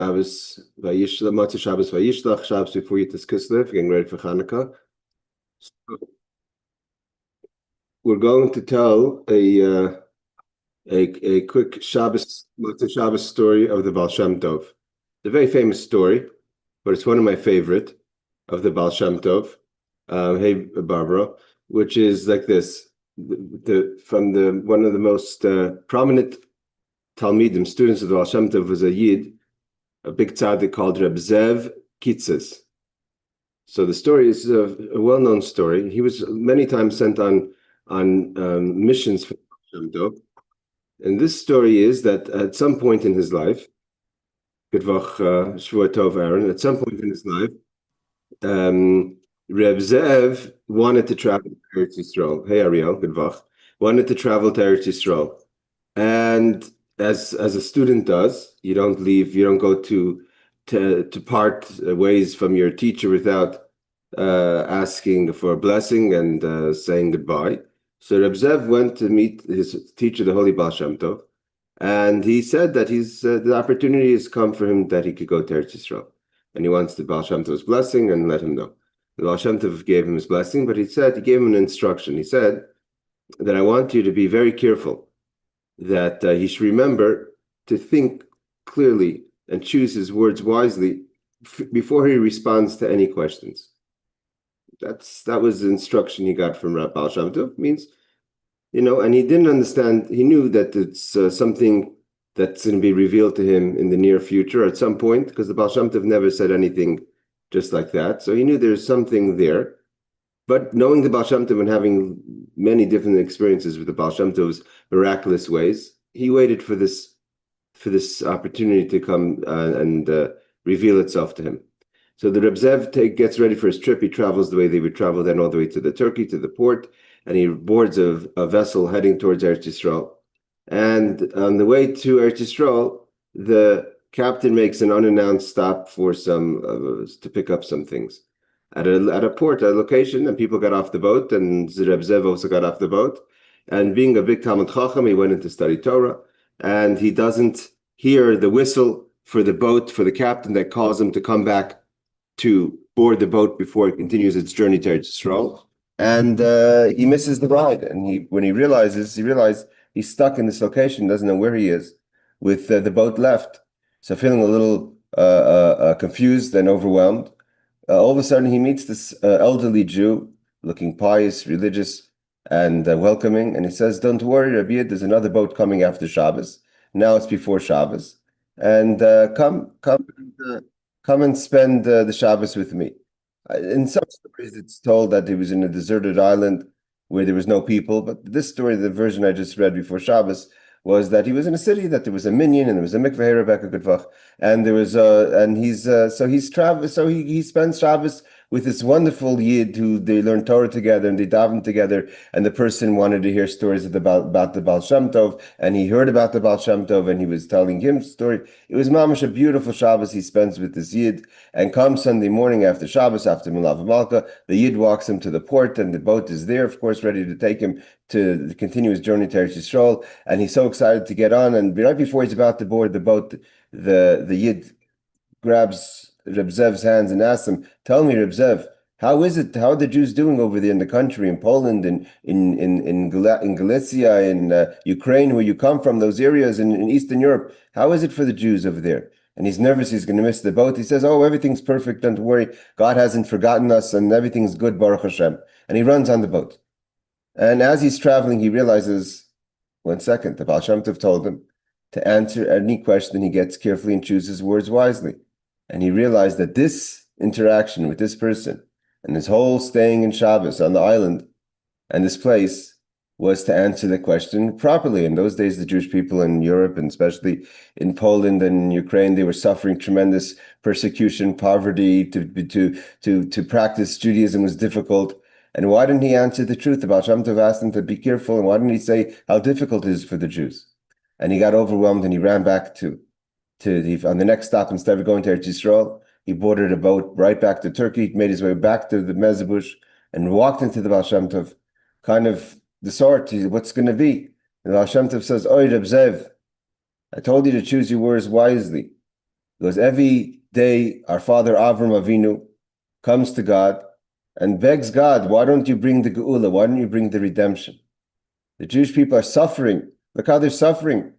Motzaei Shabbos Shabbos before Yitas Kislev, getting ready for Hanukkah. So we're going to tell a quick Motzaei Shabbos story of the Baal Shem Tov. It's a very famous story, but it's one of my favorite of the Baal Shem Tov. Hey, Barbara, which is like this: from one of the most prominent Talmidim, students of the Baal Shem Tov, was a Yid, a big tzaddik called Reb Zev Kitzur. So the story is a well-known story. He was many times sent on missions for Shem Tov. And this story is that at some point in his life, Shvua Tov Aaron, at some point in his life, Reb Zev wanted to travel to Eretz Yisrael. Hey Ariel, wanted to travel to Eretz Yisrael. And as a student does, you don't go to part ways from your teacher without asking for a blessing and saying goodbye. So Reb Zev went to meet his teacher, the Holy Baal Shem Tov, and he said that the opportunity has come for him that he could go to Eretz Yisrael, and he wants the Baal Shem Tov's blessing and let him know. The Baal Shem Tov gave him his blessing, but he gave him an instruction. He said that I want you to be very careful, that he should remember to think clearly and choose his words wisely before he responds to any questions. That was the instruction he got from Baal Shem Tov. Means, and he didn't understand. He knew that it's something that's going to be revealed to him in the near future at some point, because the Baal Shem Tov never said anything just like that. So he knew there's something there. But knowing the Baal Shem Tov and having many different experiences with the Baal Shem Tov's miraculous ways, he waited for this opportunity to come and reveal itself to him. So the Reb Zev gets ready for his trip. He travels the way they would travel then all the way to Turkey, to the port, and he boards a vessel heading towards Eretz Yisrael. And on the way to Eretz Yisrael, the captain makes an unannounced stop for to pick up some things at a port, a location, and people got off the boat, and Reb Zev also got off the boat. And being a big Talmid Chacham, he went in to study Torah, and he doesn't hear the whistle for the boat, for the captain that calls him to come back to board the boat before it continues its journey to Eretz Yisrael. And he misses the ride. And when he realizes he's stuck in this location, doesn't know where he is, with the boat left. So feeling a little confused and overwhelmed, all of a sudden he meets this elderly Jew, looking pious, religious, and welcoming. And he says, "Don't worry, Rabbi Yid, there's another boat coming after Shabbos. Now it's before Shabbos. And come and spend the Shabbos with me." In some stories, it's told that he was in a deserted island where there was no people. But this story, the version I just read before Shabbos, was that he was in a city, that there was a minyan and there was a mikveh Rebecca Gudvach, and there was he spends Shabbos with this wonderful Yid who they learn Torah together and they daven together, and the person wanted to hear stories about the Baal Shem Tov, and he heard about the Baal Shem Tov and he was telling him a story. It was mamash a beautiful Shabbos he spends with this Yid, and come Sunday morning after Shabbos, after Milav Malka, the Yid walks him to the port and the boat is there, of course, ready to take him to continue his journey to Eretz Yisrael, and he's so excited to get on, and right before he's about to board the boat, the Yid grabs Reb Zev's hands and asks him, "Tell me, Reb Zev, how are the Jews doing over there in the country, in Poland, in Galicia, in Ukraine, where you come from, those areas in Eastern Europe? How is it for the Jews over there?" And he's nervous, he's going to miss the boat. He says, "Oh, everything's perfect, don't worry. God hasn't forgotten us and everything's good, Baruch Hashem." And he runs on the boat. And as he's traveling, he realizes, one second, the Baal Shem Tov told him to answer any question he gets carefully and choose his words wisely. And he realized that this interaction with this person and his whole staying in Shabbos on the island and this place was to answer the question properly. In those days, the Jewish people in Europe, and especially in Poland and Ukraine, they were suffering tremendous persecution, poverty. To practice Judaism was difficult. And why didn't he answer the truth? The Baal Shem Tov asked him to be careful, and why didn't he say how difficult it is for the Jews? And he got overwhelmed, and he ran back on the next stop. Instead of going to Eretz Yisrael, he boarded a boat right back to Turkey, made his way back to the Mezebush, and walked into the Baal Shem Tov, kind of the sort, what's going to be? And the Baal Shem Tov says, "Oy, Reb Zev, I told you to choose your words wisely. Because every day our father Avram Avinu comes to God and begs God, why don't you bring the Geula? Why don't you bring the redemption? The Jewish people are suffering. Look how they're suffering.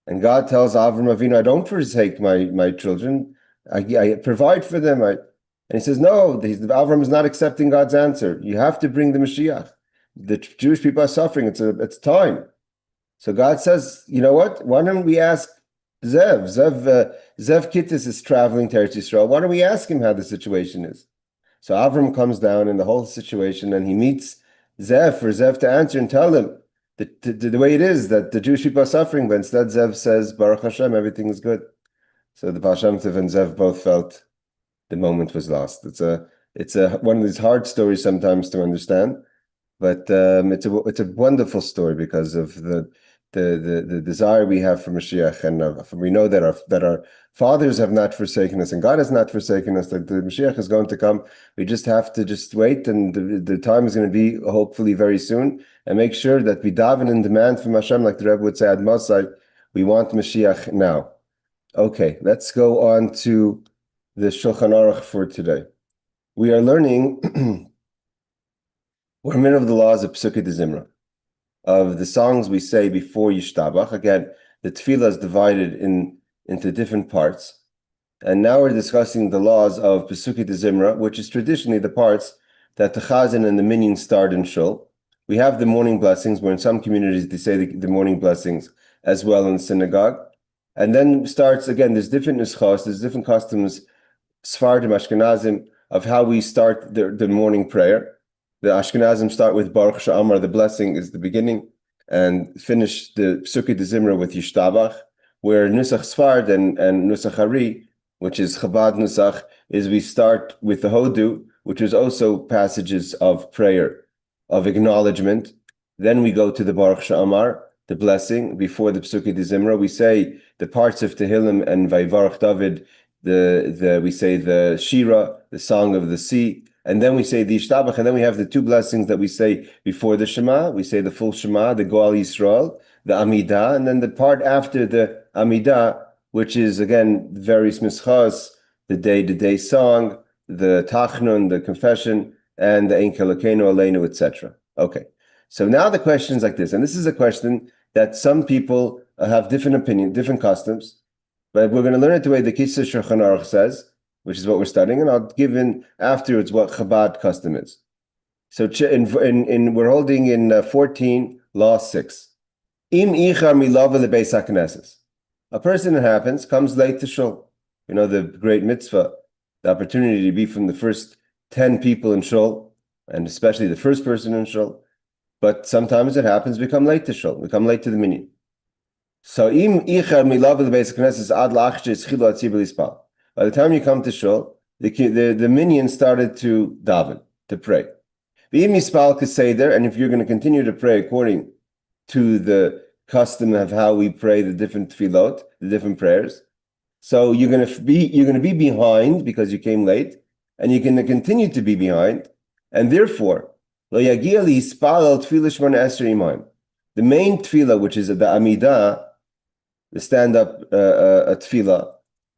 And God tells Avram Avinu, I don't forsake my children. I provide for them. And he says, no, Avram is not accepting God's answer. You have to bring the Mashiach. The Jewish people are suffering. It's time. So God says, you know what? Why don't we ask Zev? Zev Kittis is traveling to Eretz Yisrael. Why don't we ask him how the situation is? So Avram comes down in the whole situation and he meets Zev for Zev to answer and tell him the way it is that the Jewish people are suffering, but instead Zev says, Baruch Hashem, everything is good. So the Baal Shem Tov and Zev both felt the moment was lost. It's one of these hard stories sometimes to understand, but it's a wonderful story because of the desire we have for Mashiach, and we know that our fathers have not forsaken us, and God has not forsaken us. That the Mashiach is going to come. We just have to just wait, and the time is going to be hopefully very soon, and make sure that we daven and demand from Hashem, like the Rebbe would say, Ad Motzaei, we want Mashiach now. Okay, let's go on to the Shulchan Aruch for today. We are learning we're in the middle of the laws of Pesukei D'zimrah, of the songs we say before Yishtabach. Again, the tefillah is divided into different parts. And now we're discussing the laws of Pesukei D'zimrah, which is traditionally the parts that the chazan and the minyan start in shul. We have the morning blessings, where in some communities they say the morning blessings as well in the synagogue. And then starts, again, there's different nuschos, there's different customs, Sephardim, Ashkenazim, of how we start the morning prayer. The Ashkenazim start with Baruch She'amar, the blessing is the beginning, and finish the Pesukei D'zimrah with Yishtabach, where Nusach Sfard and Nusach Ari, which is Chabad Nusach, is we start with the Hodu, which is also passages of prayer, of acknowledgement. Then we go to the Baruch She'amar, the blessing. Before the Pesukei D'zimrah, we say the parts of Tehillim and Vayvarach David, we say the Shira, the song of the sea, and then we say the Yishtabach, and then we have the two blessings that we say before the Shema. We say the full Shema, the Goal Yisrael, the Amidah, and then the part after the Amidah, which is again various mischas, the day-to-day song, the Tachnun, the confession, and the Ein Kelokenu Aleinu, etc. Okay, so now the question is like this, and this is a question that some people have different opinions, different customs, but we're going to learn it the way the Kitzur Shulchan Aruch says, which is what we're studying, and I'll give in afterwards what Chabad custom is. So we're holding in 14, Law 6. Im ichar milava lebeis hakneses. A person, it happens, comes late to shul. You know, the great mitzvah, the opportunity to be from the first 10 people in shul, and especially the first person in shul. But sometimes it happens, we come late to shul, we come late to the minyan. So im ichar milava lebeis hakneses ad la'achshe tzchilu atzibur lispal. By the time you come to shul, the minyan started to daven, to pray. And if you're going to continue to pray according to the custom of how we pray the different tefillot, the different prayers, so you're going to be behind because you came late, and you're going to continue to be behind, and therefore, the main tefillah, which is the Amidah, the stand-up tefillah,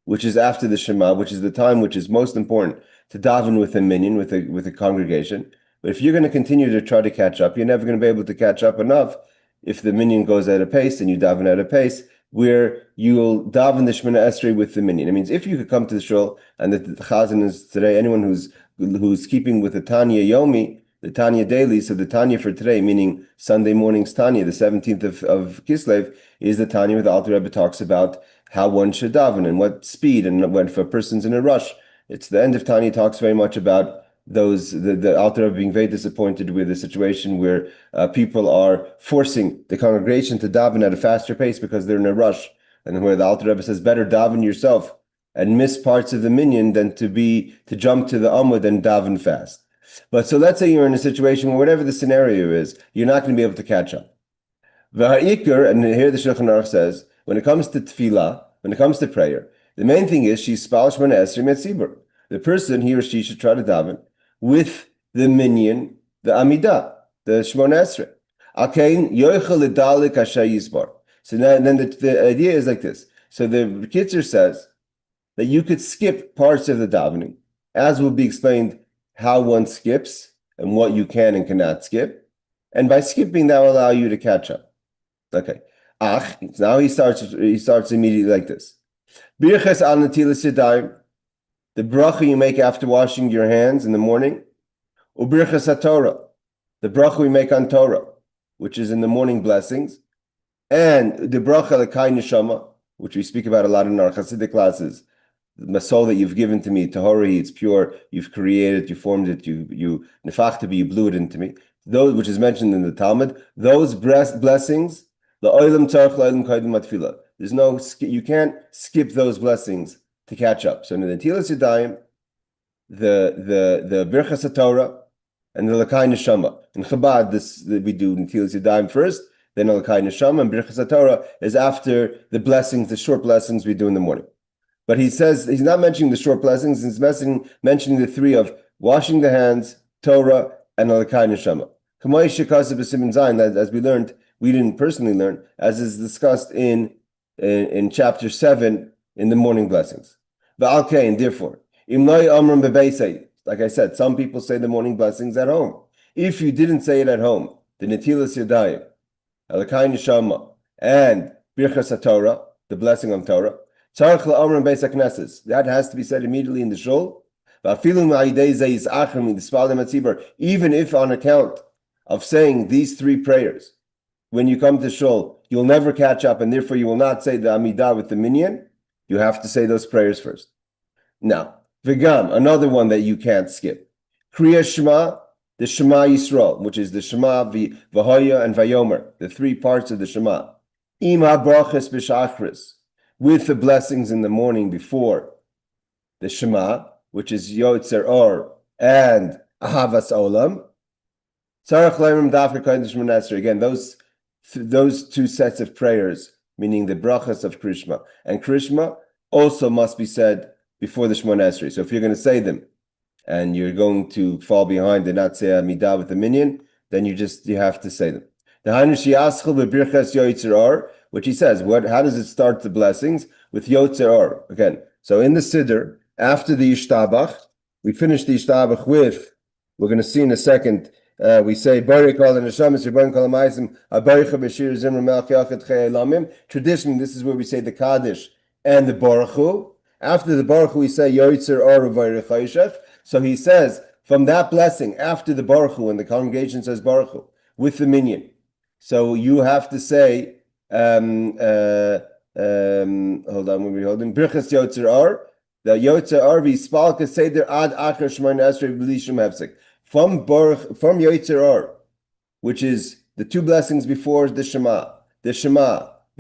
which is after the Shema, which is the time which is most important to daven with a minyan, with a congregation. But if you're going to continue to try to catch up, you're never going to be able to catch up enough if the minyan goes at a pace and you daven at a pace where you'll daven the Shemoneh Esrei with the minyan. It means if you could come to the shul, and the chazan is today, anyone who's keeping with the Tanya Yomi, the Tanya daily, so the Tanya for today, meaning Sunday morning's Tanya, the 17th of Kislev, is the Tanya where the Alter Rebbe talks about how one should daven and what speed, and when if a person's in a rush. It's the end of Tanya talks very much about the Alter Rebbe being very disappointed with the situation where people are forcing the congregation to daven at a faster pace because they're in a rush, and where the Alter Rebbe says better daven yourself and miss parts of the minyan than to jump to the Amud and daven fast. But so let's say you're in a situation where whatever the scenario is, you're not going to be able to catch up. V'ha'ikr, and here the Shulchan Aruch says, when it comes to tefillah, when it comes to prayer, the main thing is she's spal Shemoneh Esrei metzibur. The person, he or she, should try to daven with the minyan, the Amidah, the Shemoneh Esrei. Akein yoichel ledalik hashay yisbar. So then the idea is like this. So the Kitzur says that you could skip parts of the davening, as will be explained how one skips and what you can and cannot skip. And by skipping, that will allow you to catch up. Okay. Now he starts immediately like this. Birchas al netilas yadayim, the bracha you make after washing your hands in the morning. Ubirchas HaTorah, the bracha we make on Torah, which is in the morning blessings. And the bracha l'kai neshama, which we speak about a lot in our Hasidic classes. The soul that you've given to me, tahori, it's pure, you've created, you formed it, you nefachta bi, you blew it into me. Those, which is mentioned in the Talmud, those blessings, the oilam tzarich l'oilam kaidim atfilah. There's no, you can't skip those blessings to catch up. So in the Netilas Yadayim, the Birchas HaTorah, and the L'kai Neshama. In Chabad, we do Netilas Yadayim first, then L'kai Neshama, and Birchas HaTorah is after the blessings, the short blessings we do in the morning. But he says, he's not mentioning the short blessings, he's mentioning the three of washing the hands, Torah, and L'kai Neshama. As we learned, we didn't personally learn, as is discussed in chapter 7 in the morning blessings. And therefore, like I said, some people say the morning blessings at home. If you didn't say it at home, the Netilas Yadayim, L'kai Neshama, and Birchas HaTorah, the blessing on Torah, that has to be said immediately in the shul. Even if on account of saying these three prayers, when you come to shul, you'll never catch up, and therefore you will not say the Amidah with the minyan, you have to say those prayers first. Now, V'gam, another one that you can't skip. Kriya Shema, the Shema Yisrael, which is the Shema, V'hoya, and Vayomer, the three parts of the Shema. Ima brachas b'shachris, with the blessings in the morning before the Shema, which is Yotzer Or and Ahavas Olam. Tzarech le'imrim dafka kodesh Shemoneh Esrei. Again, those two sets of prayers, meaning the brachas of Krishma and Krishma, also must be said before the Shemoneh Esrei. So if you're going to say them and you're going to fall behind and not say Amidah with the minyan, then you have to say them. Which he says, how does it start the blessings? With Yotzer Or. Again, so in the Siddur, after the Yishtabach, we finish the Yishtabach with, we're going to see in a second, we say, traditionally, this is where we say the Kaddish and the Baruch Hu. After the Baruch Hu, we say Yotzer Or V'Yirechayshech. So he says, from that blessing, after the Baruch Hu, and the congregation says Baruch Hu, with the minyan. So you have to say, hold on, when we're holding, Birchas Yotzer Or, the Yotzer Or V'Yispalka Seder Ad Acher Shemoneh Esrei B'li Shum Hefsek. From Yotzer Or, which is the two blessings before the Shema, the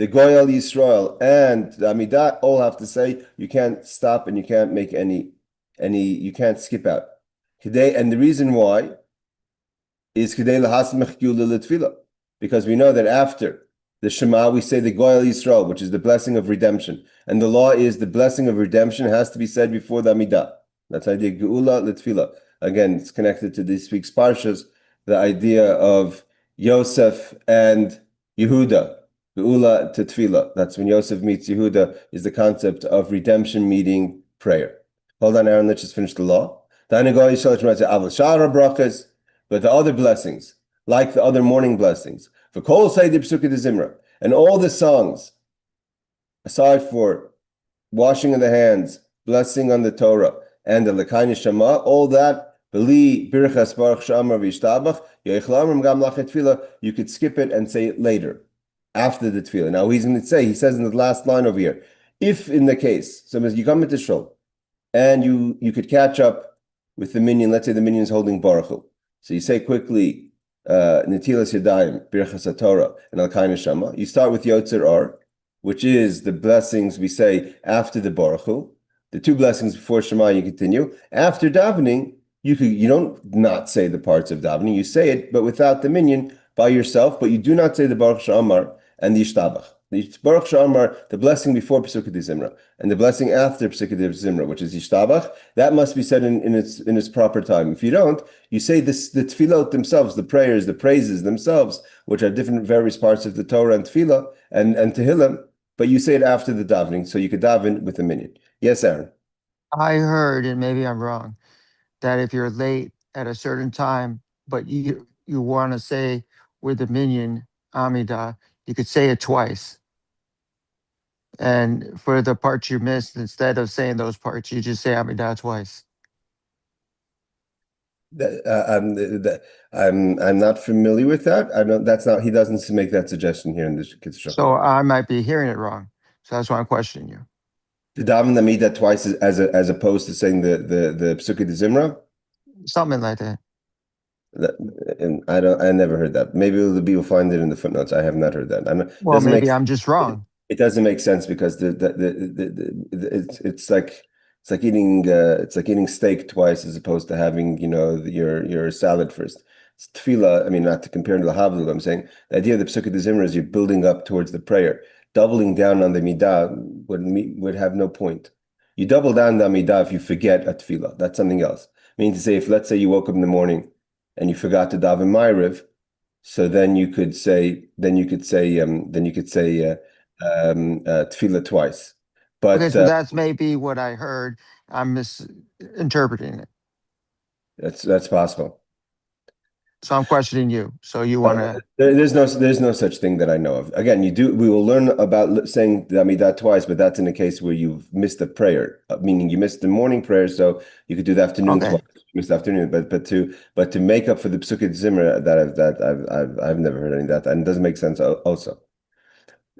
Goyal Yisrael, and the Amidah, all have to say, you can't stop and you can't make any, you can't skip out. And the reason why is because we know that after the Shema, we say the Goyal Yisrael, which is the blessing of redemption. And the law is the blessing of redemption has to be said before the Amidah. That's the idea, Geula L'Tfilah. Again, it's connected to this week's Parshas, the idea of Yosef and Yehuda, Geula to Tfilah. That's when Yosef meets Yehuda, is the concept of redemption meeting prayer. Hold on, Aaron, let's just finish the law. But the other blessings, like the other morning blessings, for Kol Seidi Pesukei D'zimrah, and all the songs, aside for washing of the hands, blessing on the Torah, and the L'kai Neshama, all that, B'li Birchas Baruch She'amar and Yishtabach, you could skip it and say it later, after the tefillah. Now he's going to say, he says in the last line over here, if in the case, so as you come into shul, and you could catch up with the minyan, let's say the minyan is holding Baruch Hu. So you say quickly, Netilas Yadayim, Birchas HaTorah, and L'kai Neshama. You start with Yotzer Or, which is the blessings we say after the Baruch Hu. The two blessings before Shema, you continue. After davening, you don't not say the parts of davening. You say it, but without the minyan, by yourself. But you do not say the Baruch She'amar and the Yishtabach. The Baruch She'amar, the blessing before Pesukei D'zimrah, and the blessing after Pesukei D'zimrah, which is Yishtabach, that must be said in its proper time. If you don't, you say the tefillot themselves, the prayers, the praises themselves, which are different various parts of the Torah and tefillah and Tehillim, but you say it after the davening, so you could daven with the minyan. Yes, Aaron. I heard, and maybe I'm wrong, that if you're late at a certain time, but you want to say with the minion Amida, you could say it twice. And for the parts you missed, instead of saying those parts, you just say Amida twice. I'm not familiar with that. I don't. That's not. He doesn't make that suggestion here in the Kitzur Shulchan So Aruch. I might be hearing it wrong. So that's why I'm questioning you. The daven the midah twice as opposed to saying the Pesukei D'zimrah. Something like that. And I don't. I never heard that. Maybe the people find it in the footnotes. I have not heard that. It Well, doesn't make. maybe I'm just wrong. It doesn't make sense because it's like eating steak twice as opposed to having your salad first. It's tefillah. I mean, not to compare to the Havdalah, I'm saying the idea of the Pesukei D'zimrah is you're building up towards the prayer. Doubling down on the midah would have no point. You double down the midah if you forget a tefillah. That's something else. Meaning to say, if let's say you woke up in the morning and you forgot to daven Ma'ariv, so then you could say tefillah twice. Okay, But so that's maybe what I heard. I'm misinterpreting it. that's possible. So I'm questioning you. So you want to. There's no such thing that I know of. Again, we will learn about saying the Amidah twice, but that's in a case where you've missed a prayer, meaning you missed the morning prayer, so you could do the afternoon Okay. twice. You missed the afternoon, but to make up for the Pesukei D'zimrah, I've never heard any of that, and it doesn't make sense also.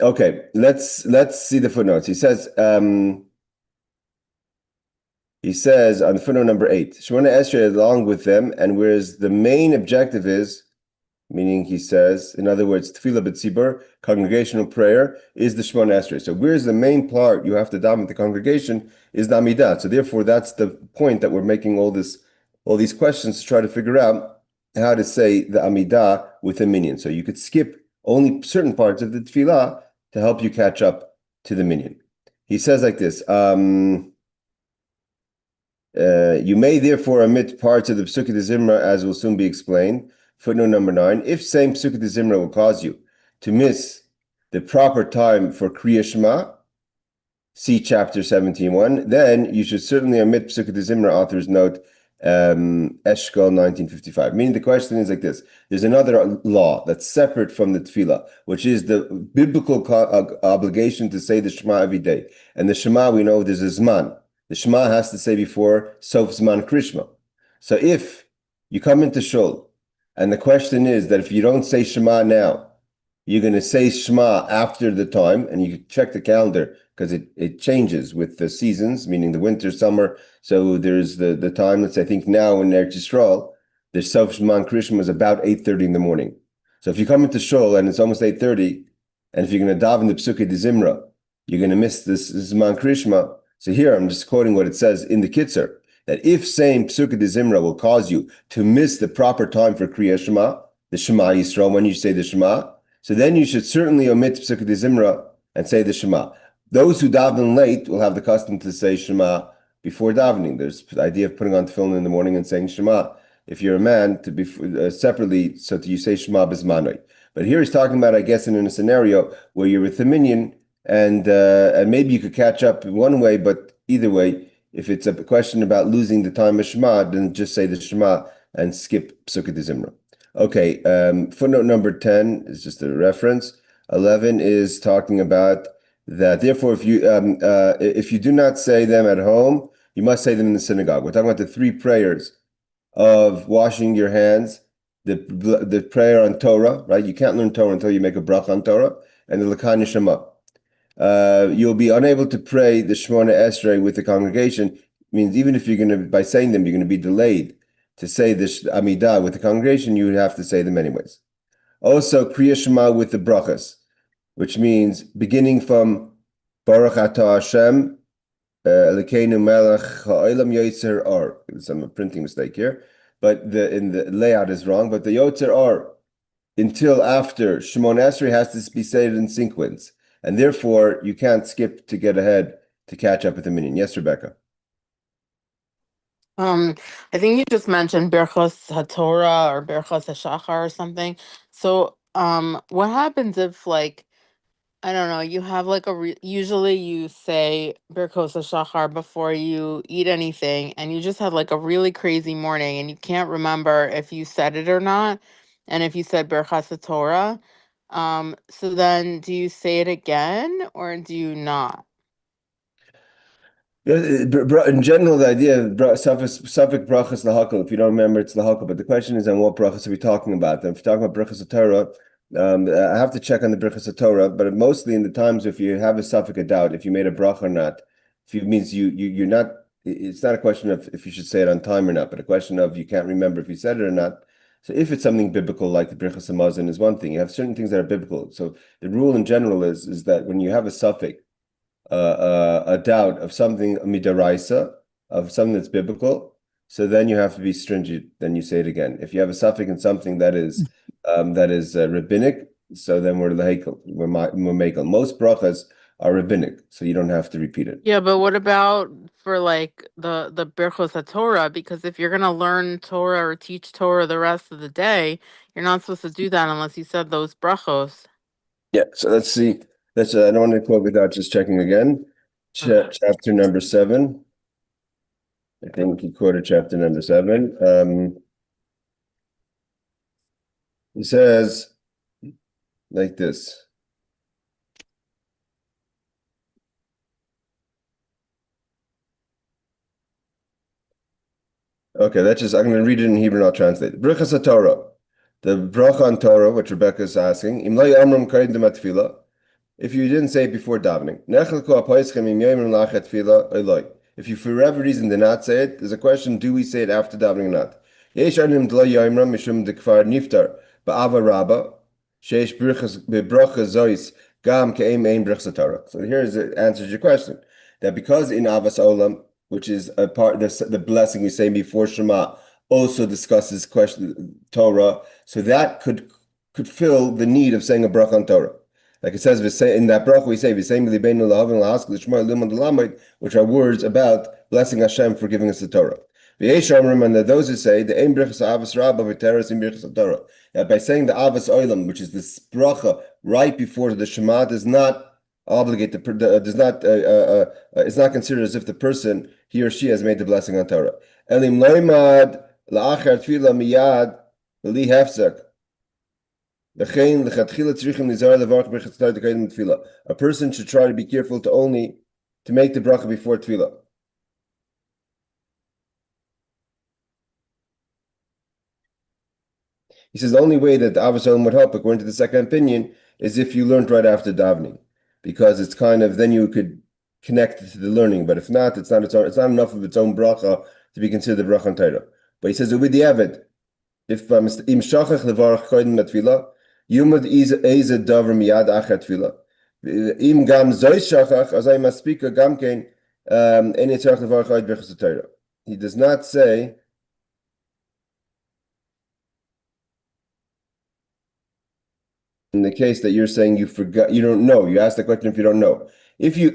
Okay, let's see the footnotes. He says on footnote number 8, Shemoneh Esrei along with them, and whereas the main objective is, meaning he says, in other words, Tefillah B'tzibur, congregational prayer, is the Shemoneh Esrei. So where's the main part you have to daven with the congregation is the Amidah. So therefore, that's the point that we're making all these questions to try to figure out how to say the Amidah with a minyan. So you could skip only certain parts of the Tefillah to help you catch up to the minyan. He says like this. You may therefore omit parts of the Pesukei D'zimrah, as will soon be explained. Footnote number 9. If saying Pesukei D'zimrah will cause you to miss the proper time for Kriya Shema, see chapter 17.1, then you should certainly omit Pesukei D'zimrah, author's note, Eshkol 1955. Meaning the question is like this. There's another law that's separate from the tefillah, which is the biblical obligation to say the Shema every day. And the Shema, we know there's a Zman. The Shema has to say before Sof Zman Krishma. So if you come into Shul, and the question is that if you don't say Shema now, you're going to say Shema after the time, and you check the calendar because it changes with the seasons, meaning the winter, summer. So there's the time, let's say, I think now in Eretz Yisrael, the Sof Zman Krishma is about 8:30 in the morning. So if you come into Shul and it's almost 8:30, and if you're going to daven the Pesukei D'zimrah, you're going to miss this Zman Krishma. So here I'm just quoting what it says in the Kitzur, that if saying Pesukei D'zimrah will cause you to miss the proper time for Kriya Shema, the Shema Yisrael, when you say the Shema, so then you should certainly omit Pesukei D'zimrah and say the Shema. Those who daven late will have the custom to say Shema before davening. There's the idea of putting on tefillin in the morning and saying Shema. If you're a man, to be separately, so you say Shema B'zmanoi. But here he's talking about, I guess, in a scenario where you're with a minyan, and maybe you could catch up in one way, but either way, if it's a question about losing the time of Shema, then just say the Shema and skip Pesukei D'zimrah. Okay, footnote number 10 is just a reference. 11 is talking about that. Therefore, if you do not say them at home, you must say them in the synagogue. We're talking about the 3 prayers of washing your hands, the prayer on Torah, right? You can't learn Torah until you make a bracha on Torah, and the L'kei Neshama. You'll be unable to pray the Shemoneh Esrei with the congregation. It means even if by saying them, you're going to be delayed to say the Amidah with the congregation, you would have to say them anyways. Also, Kriya Shema with the brachas, which means beginning from Baruch Atah Hashem, Elokeinu Melech Ha'olam Yotzer Or. Some printing mistake here, but in the layout is wrong. But the Yotzer Or until after Shemoneh Esrei has to be said in sequence, and therefore you can't skip to get ahead to catch up with the minyan. Yes, Rebecca. I think you just mentioned Berchos HaTorah or Berchos HaShachar or something. So, what happens if, like, I don't know. You have like usually you say Birkos HaShachar before you eat anything, and you just had like a really crazy morning, and you can't remember if you said it or not, and if you said Birchas Torah. So then do you say it again or do you not? In general, the idea of suffix brachas lahakal, if you don't remember, it's lahakal. But the question is, on what brachas are we talking about? And if you're talking about brachas Torah, I have to check on the brachas Torah. But mostly in the times if you have a suffix of doubt, if you made a bracha or not, if it means you're not. It's not a question of if you should say it on time or not, but a question of you can't remember if you said it or not. So if it's something biblical like the brachas hamazon is one thing. You have certain things that are biblical. So the rule in general is that when you have a suffix a doubt of something midaraisa, of something that's biblical, so then you have to be stringent. Then you say it again. If you have a suffix in something that is rabbinic, so then we're lehekel, we're makel. Most brachas are rabbinic, so you don't have to repeat it. Yeah, but what about for like the Birchos HaTorah? Because if you're gonna learn Torah or teach Torah the rest of the day, you're not supposed to do that unless you said those brachos. Yeah, so let's see. I don't want to quote without just checking again. Okay. Chapter number 7. I think he quoted chapter number 7. He says like this. Okay, I'm going to read it in Hebrew and I'll translate it. Brachas Torah. The bracha on Torah, which Rebecca is asking, if you didn't say it before davening. If you for whatever reason did not say it, there's a question, do we say it after davening or not? So here's the answer to your question. That because in Avas Olam, which is a part the blessing we say before Shema, also discusses question Torah, so that could fill the need of saying a bracha on Torah. Like it says, in that bracha we say, which are words about blessing Hashem for giving us the Torah. And those who say that by saying the Avas Olam, which is this bracha right before the Shema, does not obligate it's not considered as if the person, he or she, has made the blessing on Torah. A person should try to be careful to make the bracha before tefillah. He says the only way that the Avos Olam would help, according to the second opinion, is if you learned right after davening, because it's kind of then you could connect it to the learning. But if not, it's not enough of its own bracha to be considered the bracha on Torah. But he says with the Evid, if im shachach levarach koydem tefillah, yumad eze davar miyad achat tefillah. Im gam zoy shachach azay maspika gam kein en yitzarach levarach koyd b'chas Torah. He does not say. In the case that you're saying you forgot, you don't know. You asked the question if you don't know. If you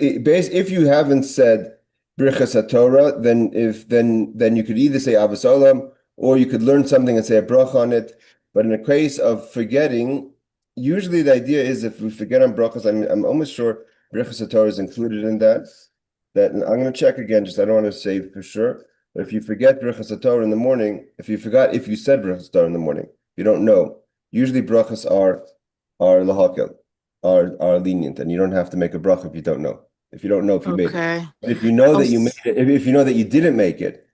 haven't said Birchas HaTorah, then you could either say Avos Olam or you could learn something and say a bracha on it. But in a case of forgetting, usually the idea is if we forget on brachas, I'm almost sure Birchas HaTorah is included in that. That I'm going to check again. Just I don't want to say for sure. But if you forget Birchas HaTorah in the morning, if you said Birchas HaTorah in the morning, you don't know. Usually brachas are lahakel, are lenient, and you don't have to make a bracha if you don't know. If you don't know if you made it. But if you know that you made it, if you know that you didn't make it,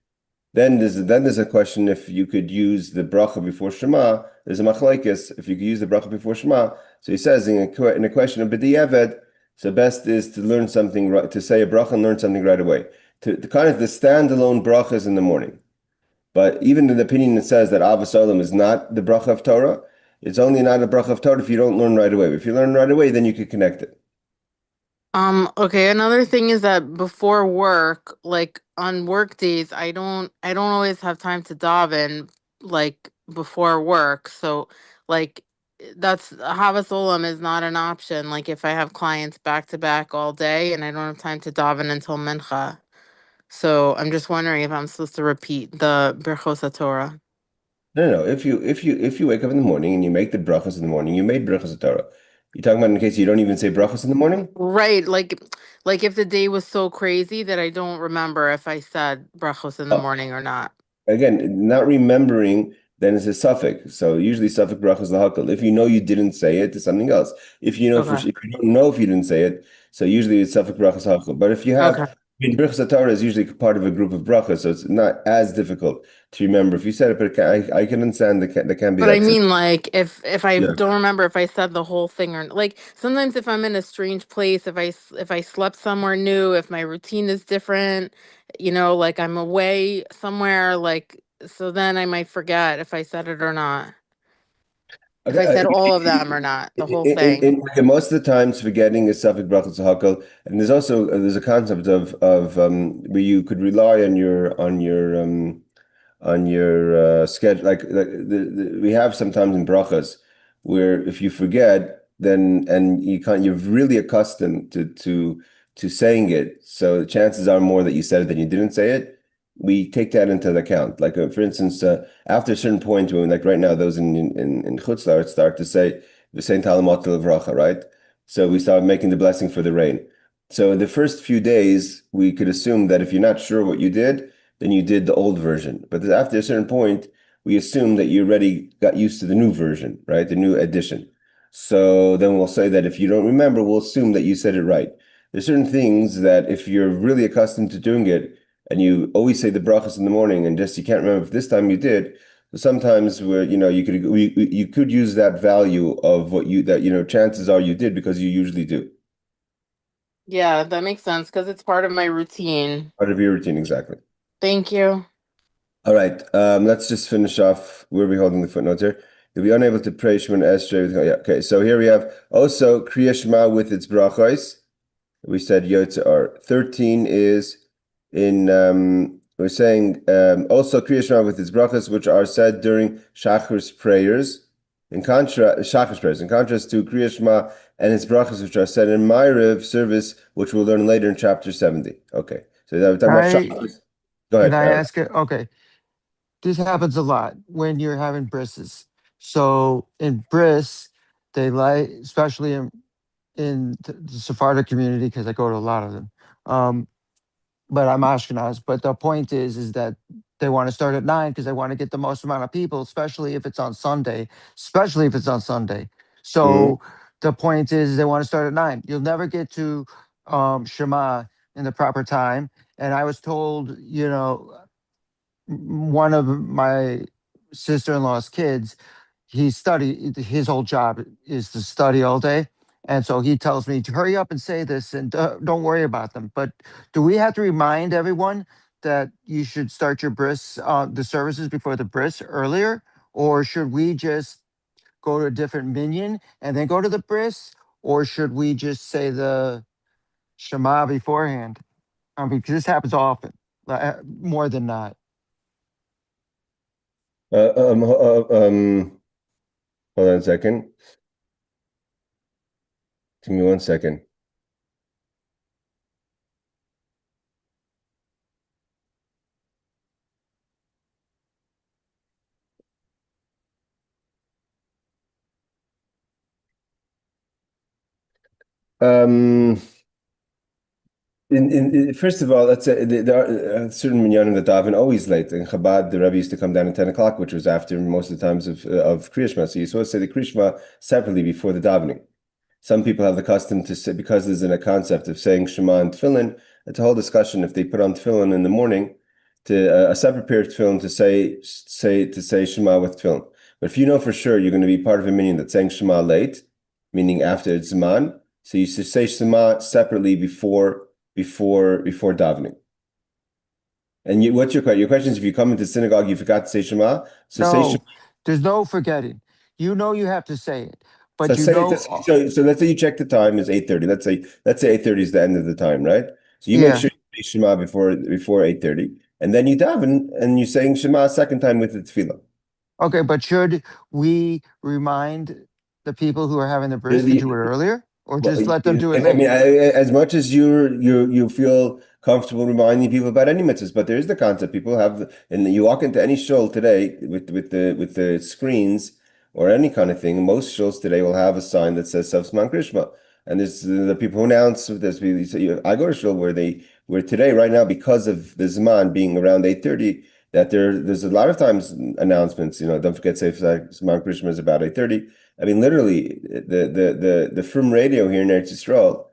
then there's a question if you could use the bracha before Shema. There's a machlekes if you could use the bracha before Shema. So he says in a question of b'diavad, so best is to learn something, to say a bracha and learn something right away. To kind of the standalone brachas in the morning. But even in the opinion that says that Avos Olam is not the bracha of Torah, it's only not a bracha of Torah if you don't learn right away. If you learn right away, then you could connect it. Okay, another thing is that before work, like on work days, I don't always have time to daven like before work. So like that's Havas Olam is not an option. Like if I have clients back to back all day and I don't have time to daven until Mincha. So I'm just wondering if I'm supposed to repeat the Birchos HaTorah. No. If you wake up in the morning and you make the brachas in the morning, you made brachas of Torah. You talking about in case you don't even say brachos in the morning? Right, like if the day was so crazy that I don't remember if I said brachos in the Oh, morning or not. again, not remembering, then it's a suffix. So usually suffix brachos lahakal. If you know you didn't say it, it's something else. If you know Okay. if you don't know if you didn't say it, so usually it's suffix brachos lahakal. But if you have, Okay. I mean, brachos Torah is usually part of a group of brachos, so it's not as difficult to remember if you said it. But I can understand that can be But I that simple. mean, like, if I Yeah. don't remember if I said the whole thing or like sometimes if I'm in a strange place, if I slept somewhere new, if my routine is different, like I'm away somewhere, like so then I might forget if I said it or not. If I Okay. said all of them or not, the whole thing. Most of the times, forgetting is suffix brachos hakol, and there's also there's a concept of where you could rely on your schedule. Like we have sometimes in brachas where if you forget, then and you're really accustomed to saying it, so the chances are more that you said it than you didn't say it. We take that into account. Like for instance, after a certain point, when like right now, those in Chutz La'aretz start to say the Saint Talamot Levracha, right? So we start making the blessing for the rain. So the first few days, we could assume that if you're not sure what you did, then you did the old version. But after a certain point, we assume that you already got used to the new version, right? The new edition. So then we'll say that if you don't remember, we'll assume that you said it right. There's certain things that if you're really accustomed to doing it and you always say the brachas in the morning and just you can't remember if this time you did, so sometimes where you could use that value of what you that chances are you did because you usually do. Yeah, that makes sense because it's part of my routine. Part of your routine, exactly. Thank you. All right, let's just finish off. Where are we holding the footnotes here? You'll be unable to pray Shemoneh Esrei. Yeah, okay. So here we have also Kriya Shema with its brachos. We said Yotzar. 13 is in we're saying also Kriya Shema with its brachos, which are said during Shachar's prayers. In contrast, Shachar's prayers. In contrast to Kriya Shema and its brachos, which are said in Ma'ariv service, which we'll learn later in chapter 70. Okay. So we're talking about Shachar's. Go Can ahead. I ask it? Okay. This happens a lot when you're having brisses. So in bris, they like, especially in the Sephardic community, because I go to a lot of them. But I'm Ashkenaz. But the point is that they want to start at 9 because they want to get the most amount of people, especially if it's on Sunday. Especially if it's on Sunday. Mhm. So the point is they want to start at 9. You'll never get to Shema in the proper time. And I was told, one of my sister-in-law's kids, his whole job is to study all day. And so he tells me to hurry up and say this and don't worry about them. But do we have to remind everyone that you should start your bris, the services before the bris earlier? Or should we just go to a different minyan and then go to the bris? Or should we just say the Shema beforehand? Because this happens often, more than not. Uh, um, uh, um, Hold on a second. Give me 1 second. Um, First of all, let's say there are certain minyanim that daven always late. In Chabad, the Rebbe used to come down at 10 o'clock, which was after most of the times of Kriya Shema. So you're supposed to say the Kriya Shema separately before the davening. Some people have the custom to say, because there's a concept of saying Shema and Tefillin, it's a whole discussion if they put on Tefillin in the morning, to a separate pair of Tefillin to say Shema with Tefillin. But if you know for sure you're going to be part of a minyan that's saying Shema late, meaning after it's Zman, so you should say Shema separately before davening. And what's your question? Your question is if you come into synagogue, you forgot to say Shema, so say Shema. No, there's no forgetting. You know you have to say it, So but you say know, this. So let's say you check the time is 8:30. Let's say 8:30 is the end of the time, right? So you make yeah. sure you say Shema before 8:30, and then you daven and you're saying Shema a second time with the tefillah. Okay, but should we remind the people who are having the bris to do it The, earlier, or well, just let them do it I mean, late? as much as you feel comfortable reminding people about any mitzvahs, but there is the concept people have, and you walk into any shul today with the screens or any kind of thing, most shuls today will have a sign that says Safsman Krishma. And there's the people who announce this. I go to shul where today, right now, because of the Zman being around 8:30, that there's a lot of times announcements. Don't forget Safsman Krishma is about 8:30. I mean, literally, the Frum radio here in Eretz Yisrael,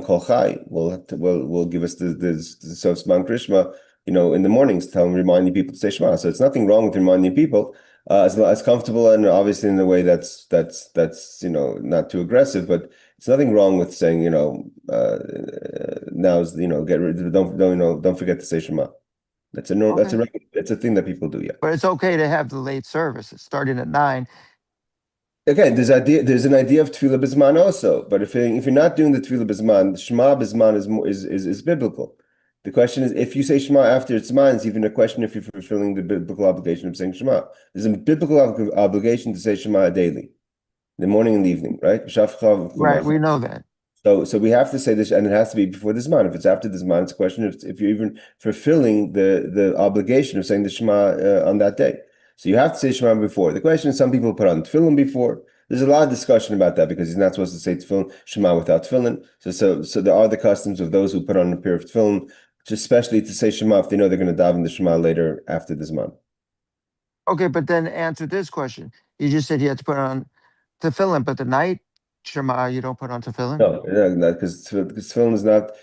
Kol Chai, will give us the Safsman Krishma, in the mornings, reminding people to say Shema. So it's nothing wrong with reminding people. As comfortable and obviously in a way that's not too aggressive, but it's nothing wrong with saying now's get rid don't forget to say Shema. That's a normal. Okay. It's a thing that people do. Yeah. But it's okay to have the late service. It's starting at 9. Again, there's an idea of tefillah b'zman also, but if you're not doing the tefillah b'zman, Shema b'zman is biblical. The question is, if you say Shema after it's zman, it's even a question if you're fulfilling the biblical obligation of saying Shema. There's a biblical obligation to say Shema daily, the morning and the evening, right? Right, we know that. So we have to say this, and it has to be before the Zman. If it's after the Zman, it's a question if you're even fulfilling the obligation of saying the Shema on that day. So you have to say Shema before. The question is, some people put on tefillin before. There's a lot of discussion about that because he's not supposed to say tefillin, Shema without tefillin. So there are the customs of those who put on a pair of tefillin, especially to say Shema if they know they're going to daven the Shema later after the Zman. Okay, but then answer this question. You just said you had to put on tefillin, but the night Shema, you don't put on tefillin? No, because tefillin is not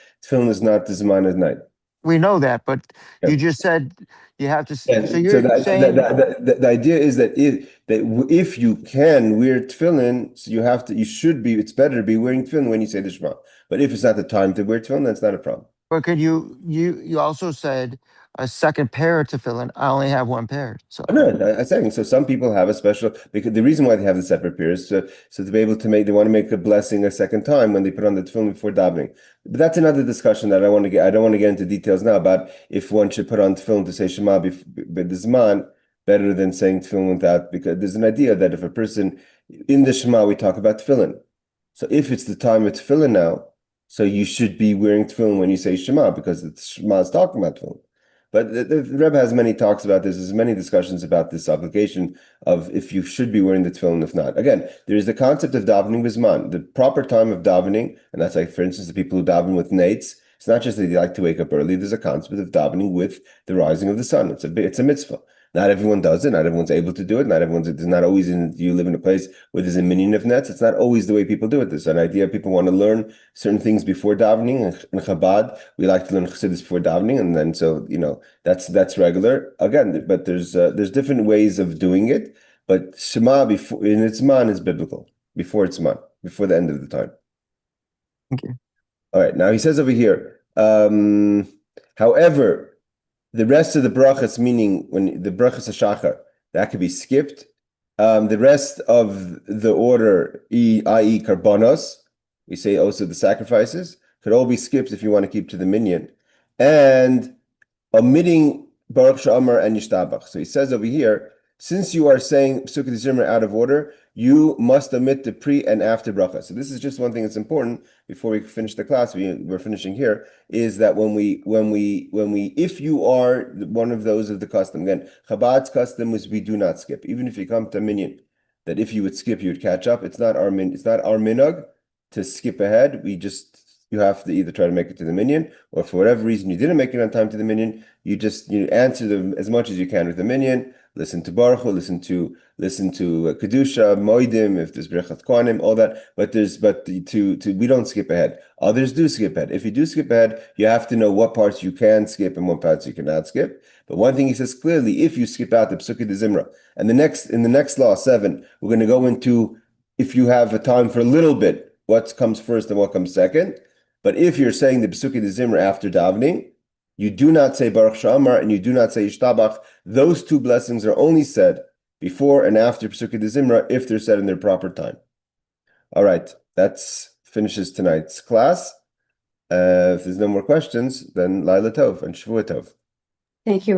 the Zman at night. We know that, but you just said you have to. And so you're saying the idea is that if you can wear tefillin, so it's better to be wearing tefillin when you say the Shema. But if it's not the time to wear tefillin, that's not a problem. But could you also said a second pair of tefillin? I only have one pair. So No, I'm saying so. Some people have a special, because the reason why they have the separate pairs, so to be able to they want to make a blessing a second time when they put on the tefillin before davening. But that's another discussion that I don't want to get into details now about if one should put on tefillin to say Shema but the Zman better than saying tefillin without, because there's an idea that if a person in the Shema we talk about tefillin. So if it's the time of tefillin now, so you should be wearing tefillin when you say Shema because the Shema is talking about tefillin. But the Rebbe has many talks about this. There's many discussions about this obligation of if you should be wearing the tefillin, if not. Again, there is the concept of davening b'zman, the proper time of davening, and that's like, for instance, the people who daven with nates. It's not just that they like to wake up early. There's a concept of davening with the rising of the sun. It's a mitzvah. Not everyone does it. Not everyone's able to do it. There's not always you live in a place where there's a minyan of nets. It's not always the way people do it. There's an idea people want to learn certain things before davening. In Chabad, we like to learn Chassidus before davening, and then that's regular. Again, but there's different ways of doing it. But Shema before in its man is biblical. Before it's man, before the end of the time. Okay. All right. Now he says over here. However, the rest of the brachas, meaning when the brachas hashachar, that could be skipped. The rest of the order, i.e. karbanos, we say also the sacrifices, could all be skipped if you want to keep to the minyan. And omitting Baruch She'amar and Yishtabach. So he says over here, since you are saying Pesukei D'zimrah out of order, you must omit the pre and after bracha. So this is just one thing that's important before we finish the class. We're finishing here, is that if you are one of those of the custom, again, Chabad's custom is we do not skip. Even if you come to minyan, that if you would skip, you would catch up. It's not our minhag to skip ahead. You have to either try to make it to the minyan, or for whatever reason you didn't make it on time to the minyan, you answer them as much as you can with the minyan. Listen to Baruch Hu, listen to Kedusha, Moedim, if there's Brechat Kohanim, all that. But we don't skip ahead. Others do skip ahead. If you do skip ahead, you have to know what parts you can skip and what parts you cannot skip. But one thing he says clearly, if you skip out the Pesukei D'zimrah, and in the next law 7, we're going to go into if you have a time for a little bit, what comes first and what comes second. But if you're saying the Pesukei D'zimrah after davening, you do not say Baruch She'amar and you do not say Yishtabach. Those two blessings are only said before and after Pesukei D'zimrah if they're said in their proper time. All right, that finishes tonight's class. If there's no more questions, then Laila Tov and Shavua Tov. Thank you,